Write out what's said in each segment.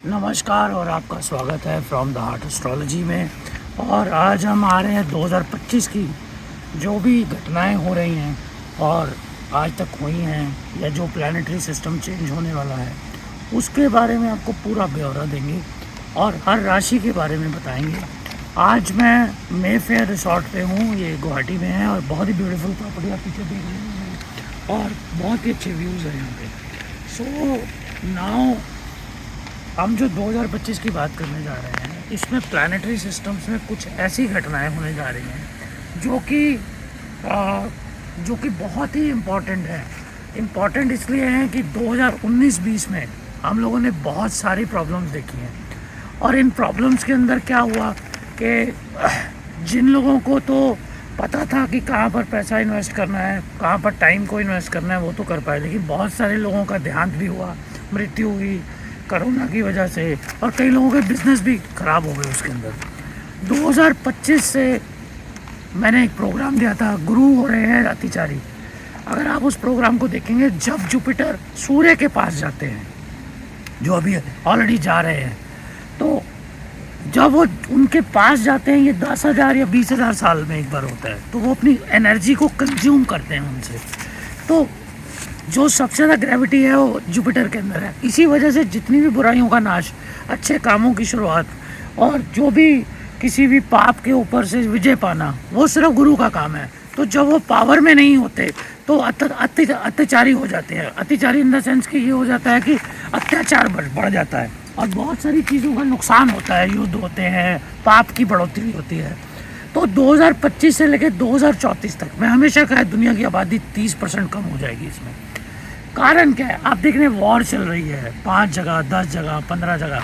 नमस्कार और आपका स्वागत है फ्रॉम द हार्ट एस्ट्रोलॉजी में। और आज हम आ रहे हैं 2025 की जो भी घटनाएं हो रही हैं और आज तक हुई हैं या जो प्लानिटरी सिस्टम चेंज होने वाला है उसके बारे में आपको पूरा ब्यौरा देंगे और हर राशि के बारे में बताएंगे। आज मैं मे फेयर रिसोर्ट पे हूँ, ये गुवाहाटी में है और बहुत ही ब्यूटीफुल प्रॉपर्टी आप पीछे देख रहे हैं और बहुत ही अच्छे व्यूज़ हैं यहाँ पे। सो नाउ हम जो 2025 की बात करने जा रहे हैं इसमें प्लानिटरी सिस्टम्स में कुछ ऐसी घटनाएं होने जा रही हैं जो कि बहुत ही इम्पॉर्टेंट है। इम्पॉर्टेंट इसलिए हैं कि 2019-20 में हम लोगों ने बहुत सारी प्रॉब्लम्स देखी हैं और इन प्रॉब्लम्स के अंदर क्या हुआ कि जिन लोगों को तो पता था कि कहाँ पर पैसा इन्वेस्ट करना है, कहाँ पर टाइम को इन्वेस्ट करना है वो तो कर पाए, लेकिन बहुत सारे लोगों का देहांत भी हुआ, मृत्यु हुई कोरोना की वजह से और कई लोगों के बिजनेस भी ख़राब हो गए उसके अंदर। 2025 से मैंने एक प्रोग्राम दिया था, गुरु हो रहे हैं अतिचारी। अगर आप उस प्रोग्राम को देखेंगे, जब जुपिटर सूर्य के पास जाते हैं, जो अभी ऑलरेडी जा रहे हैं, तो जब वो उनके पास जाते हैं, ये 10,000 या 20,000 साल में एक बार होता है, तो वो अपनी एनर्जी को कंज्यूम करते हैं उनसे। तो जो सबसे ज़्यादा ग्रेविटी है वो जुपिटर के अंदर है। इसी वजह से जितनी भी बुराइयों का नाश, अच्छे कामों की शुरुआत और जो भी किसी भी पाप के ऊपर से विजय पाना, वो सिर्फ गुरु का काम है। तो जब वो पावर में नहीं होते तो अत्याचारी हो जाते हैं। अत्याचारी इन द सेंस कि ये हो जाता है कि अत्याचार बढ़ जाता है और बहुत सारी चीज़ों का नुकसान होता है, युद्ध होते हैं, पाप की बढ़ोतरी होती है। तो 2025 से लेकर 2034 तक मैं हमेशा कहा दुनिया की आबादी 30% कम हो जाएगी। इसमें कारण क्या है? आप देख रहे हैं वॉर चल रही है 5 जगह, 10 जगह, 15 जगह,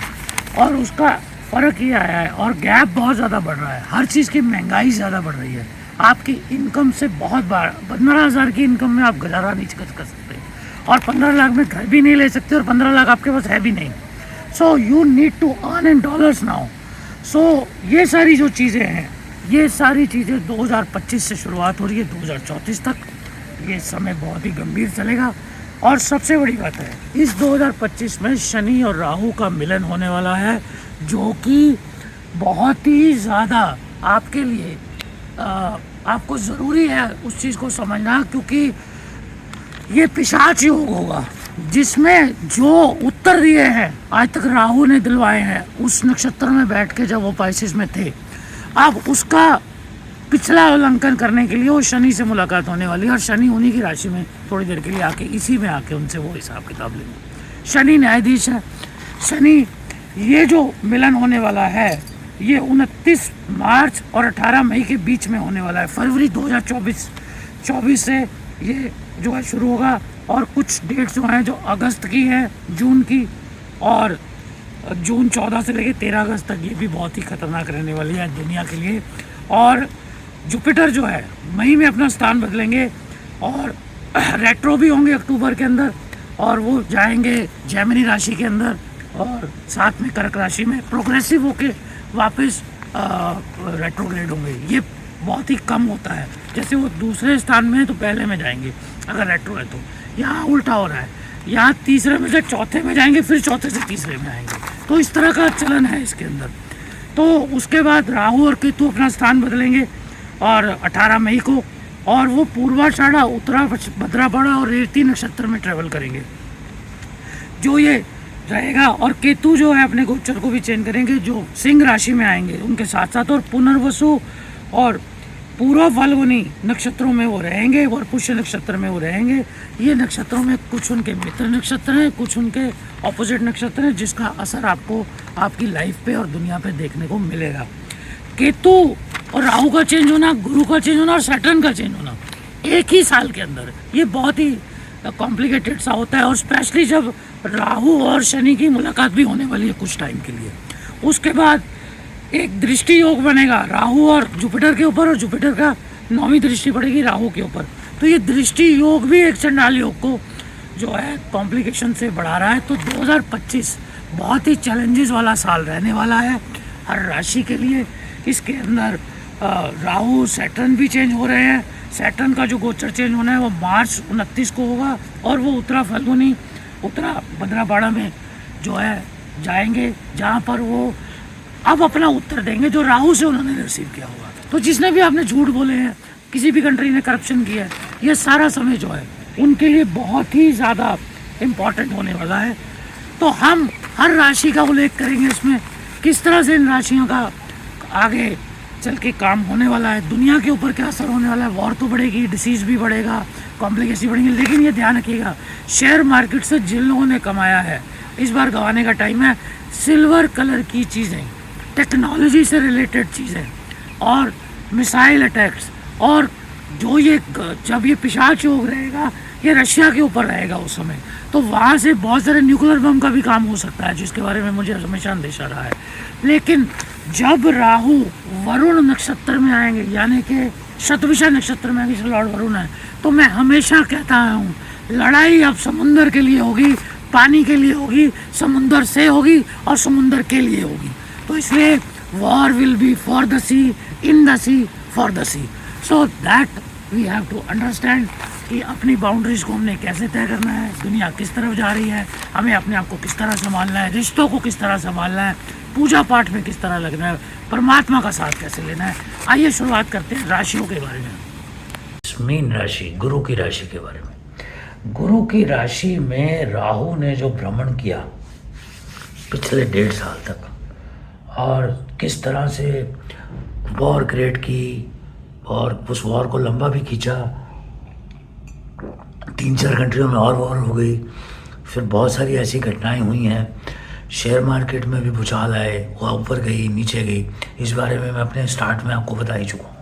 और उसका फ़र्क ये आया है और गैप बहुत ज़्यादा बढ़ रहा है। हर चीज़ की महंगाई ज़्यादा बढ़ रही है। आपकी इनकम से बहुत बार 15,000 की इनकम में आप गुजारा नहीं कर सकते और 15 लाख में घर भी नहीं ले सकते और 15 लाख आपके पास है भी नहीं। So you need to earn in dollars now. So ये सारी जो चीज़ें हैं, ये सारी चीज़ें 2025 से शुरुआत हो रही है 2034 तक। ये समय बहुत ही गंभीर चलेगा। और सबसे बड़ी बात है, इस 2025 में शनि और राहु का मिलन होने वाला है, जो कि बहुत ही ज़्यादा आपके लिए आपको ज़रूरी है उस चीज़ को समझना, क्योंकि ये पिशाच योग होगा जिसमें जो उत्तर दिए हैं आज तक राहु ने दिलवाए हैं उस नक्षत्र में बैठ के जब वो पाइसेस में थे, अब उसका पिछला अवलंकन करने के लिए वो शनि से मुलाकात होने वाली है और शनि उन्हीं की राशि में थोड़ी देर के लिए आके इसी में आके उनसे वो हिसाब किताब लेंगे। शनि न्यायाधीश है। शनि ये जो मिलन होने वाला है ये 29 मार्च और 18 मई के बीच में होने वाला है। फरवरी 2024 से ये जो है शुरू होगा और कुछ डेट्स जो हैं जो अगस्त की है, जून की, और जून 14 से लेकर 13 अगस्त तक ये भी बहुत ही खतरनाक रहने वाली है दुनिया के लिए। और जुपिटर जो है मई में अपना स्थान बदलेंगे और रेट्रो भी होंगे अक्टूबर के अंदर और वो जाएंगे जेमिनी राशि के अंदर और साथ में कर्क राशि में प्रोग्रेसिव होके वापस रेट्रोग्रेड होंगे। ये बहुत ही कम होता है, जैसे वो दूसरे स्थान में है तो पहले में जाएंगे अगर रेट्रो है तो। यहाँ उल्टा हो रहा है, यहाँ तीसरे में से चौथे में जाएंगे, फिर चौथे से तीसरे में आएंगे। तो इस तरह का चलन है इसके अंदर। तो उसके बाद राहु और केतु अपना स्थान बदलेंगे और 18 मई को, और वो पूर्वाषाढ़ा, उत्तरा भद्रापड़ा और रेवती नक्षत्र में ट्रेवल करेंगे जो ये रहेगा। और केतु जो है अपने गोचर को भी चेंज करेंगे, जो सिंह राशि में आएंगे उनके साथ साथ, और पुनर्वसु और पूर्व फाल्गुनी नक्षत्रों में वो रहेंगे और पुष्य नक्षत्र में वो रहेंगे। ये नक्षत्रों में कुछ उनके मित्र नक्षत्र हैं, कुछ उनके ऑपोजिट नक्षत्र हैं, जिसका असर आपको आपकी लाइफ पे और दुनिया पे देखने को मिलेगा। केतु और राहु का चेंज होना, गुरु का चेंज होना और सैटर्न का चेंज होना एक ही साल के अंदर, ये बहुत ही कॉम्प्लिकेटेड सा होता है। और स्पेशली जब राहु और शनि की मुलाकात भी होने वाली है कुछ टाइम के लिए। उसके बाद एक दृष्टि योग बनेगा राहु और जुपिटर के ऊपर, और जुपिटर का 9वीं दृष्टि पड़ेगी राहु के ऊपर। तो ये दृष्टि योग भी एक चंडाल योग को जो है कॉम्प्लिकेशन से बढ़ा रहा है। तो 2025 बहुत ही चैलेंजेस वाला साल रहने वाला है हर राशि के लिए। इसके अंदर राहु सैटर्न भी चेंज हो रहे हैं। सैटर्न का जो गोचर चेंज होना है वो मार्च 29 को होगा और वो उत्तरा फाल्गुनी, उत्तरा भद्रापाड़ा में जो है जाएंगे जहाँ पर वो अब अपना उत्तर देंगे जो राहु से उन्होंने रिसीव किया होगा। तो जिसने भी आपने झूठ बोले हैं, किसी भी कंट्री ने करप्शन किया है, ये सारा समय जो है उनके लिए बहुत ही ज़्यादा इम्पॉर्टेंट होने वाला है। तो हम हर राशि का उल्लेख करेंगे इसमें, किस तरह से इन राशियों का आगे चल के काम होने वाला है, दुनिया के ऊपर क्या असर होने वाला है। वॉर तो बढ़ेगी, डिसीज़ भी बढ़ेगा, कॉम्प्लिकेशन बढ़ेंगी, लेकिन ये ध्यान रखिएगा शेयर मार्केट से जिन लोगों ने कमाया है इस बार गंवाने का टाइम है। सिल्वर कलर की चीज़ें, टेक्नोलॉजी से रिलेटेड चीज़ें और मिसाइल अटैक्स, और जो ये जब ये पिशाच योग रहेगा ये रशिया के ऊपर रहेगा उस समय, तो वहाँ से बहुत सारे न्यूक्लियर बम का भी काम हो सकता है, जिसके बारे में मुझे हमेशा अंदेशा रहा है। लेकिन जब राहु वरुण नक्षत्र में आएंगे, यानी कि शतभिषा नक्षत्र में आएंगे, लॉर्ड वरुण है, तो मैं हमेशा कहता हूँ लड़ाई अब समुंदर के लिए होगी, पानी के लिए होगी, समुंदर से होगी और समुंदर के लिए होगी। तो इसलिए war will be for the sea, in the sea, for the sea. So that we have to understand कि अपनी बाउंड्रीज को हमने कैसे तय करना है, दुनिया किस तरफ जा रही है, हमें अपने आप को किस तरह संभालना है, रिश्तों को किस तरह संभालना है, पूजा पाठ में किस तरह लगना है, परमात्मा का साथ कैसे लेना है। आइए शुरुआत करते हैं राशियों के बारे में। मीन राशि, गुरु की राशि के बारे में। गुरु की राशि में राहु ने जो भ्रमण किया पिछले 1.5 साल तक, और किस तरह से वॉर क्रिएट की और उस वॉर को लंबा भी खींचा, 3-4 कंट्रियों में और वॉर हो गई, फिर बहुत सारी ऐसी घटनाएं हुई हैं, शेयर मार्केट में भी भूचाल आए, वो ऊपर गई नीचे गई, इस बारे में मैं अपने स्टार्ट में आपको बता ही चुका हूँ।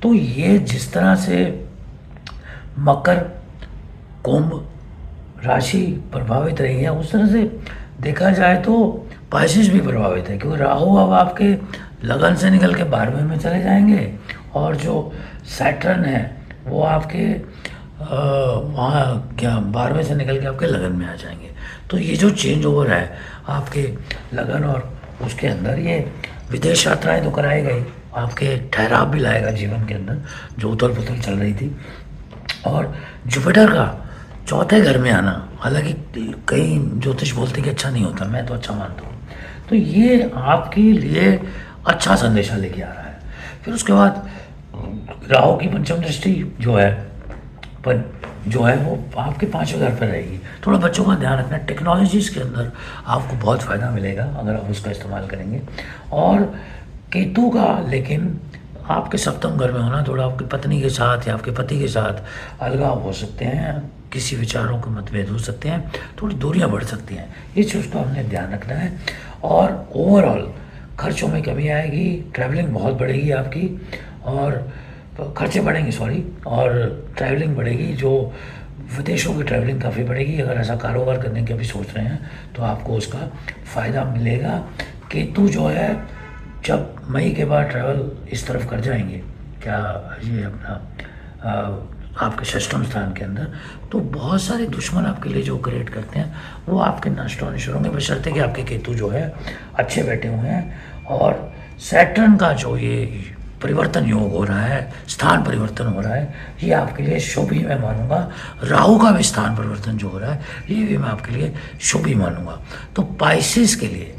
तो ये जिस तरह से मकर कुंभ राशि प्रभावित रही है, उस तरह से देखा जाए तो पाइसेस भी प्रभावित है, क्योंकि राहु अब आपके लगन से निकल के 12वें में चले जाएंगे, और जो सैटर्न है वो आपके वहाँ क्या 12वें से निकल के आपके लगन में आ जाएंगे। तो ये जो चेंज ओवर है आपके लगन और उसके अंदर, ये विदेश यात्राएं तो कराई गई, आपके ठहराव भी लाएगा जीवन के अंदर, जो उथल पुथल चल रही थी। और जुपिटर का 4थे घर में आना, हालांकि कई ज्योतिष बोलते कि अच्छा नहीं होता, मैं तो अच्छा मानता हूँ, तो ये आपके लिए अच्छा संदेशा लेके आ रहा है। फिर उसके बाद राहु की पंचम दृष्टि जो है वो आपके 5वें घर पर रहेगी। थोड़ा बच्चों का ध्यान रखना, टेक्नोलॉजीज़ के अंदर आपको बहुत फ़ायदा मिलेगा अगर आप उसका इस्तेमाल करेंगे। और केतु का लेकिन आपके 7वें घर में होना, थोड़ा आपकी पत्नी के साथ या आपके पति के साथ अलगाव हो सकते हैं, किसी विचारों के मतभेद हो सकते हैं, थोड़ी दूरियां बढ़ सकती हैं, इस चीज़ को हमने ध्यान रखना है। और ओवरऑल खर्चों में कमी आएगी, ट्रैवलिंग बहुत बढ़ेगी आपकी, और खर्चे बढ़ेंगे और ट्रैवलिंग बढ़ेगी, जो विदेशों की ट्रैवलिंग काफ़ी बढ़ेगी। अगर ऐसा कारोबार करने के भी सोच रहे हैं तो आपको उसका फ़ायदा मिलेगा। केतु जो है जब मई के बाद ट्रैवल इस तरफ कर जाएंगे, क्या ये अपना आपके 6वें स्थान के अंदर, तो बहुत सारे दुश्मन आपके लिए जो क्रिएट करते हैं वो आपके नष्ट होने शुरू होंगे, बशर्ते कि आपके केतु जो है अच्छे बैठे हुए हैं। और सैटर्न का जो ये परिवर्तन योग हो रहा है, स्थान परिवर्तन हो रहा है, ये आपके लिए शुभ ही मैं मानूंगा। राहु का भी स्थान परिवर्तन जो हो रहा है ये भी मैं आपके लिए शुभ ही मानूंगा। तो पाइसेस के लिए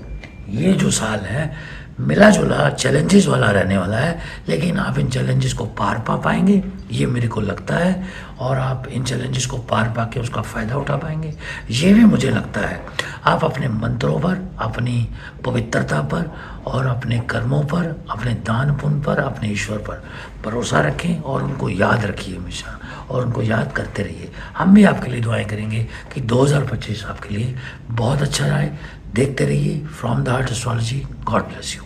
ये जो साल है मिला जुला चैलेंजेस वाला रहने वाला है, लेकिन आप इन चैलेंजेस को पार पा पाएंगे ये मेरे को लगता है, और आप इन चैलेंजेस को पार पा के उसका फ़ायदा उठा पाएंगे ये भी मुझे लगता है। आप अपने मंत्रों पर, अपनी पवित्रता पर और अपने कर्मों पर, अपने दान पुण्य पर, अपने ईश्वर पर भरोसा रखें और उनको याद रखिए हमेशा, और उनको याद करते रहिए। हम भी आपके लिए दुआएं करेंगे कि 2025 आपके लिए बहुत अच्छा रहे। देखते रहिए from the heart astrology. God bless you.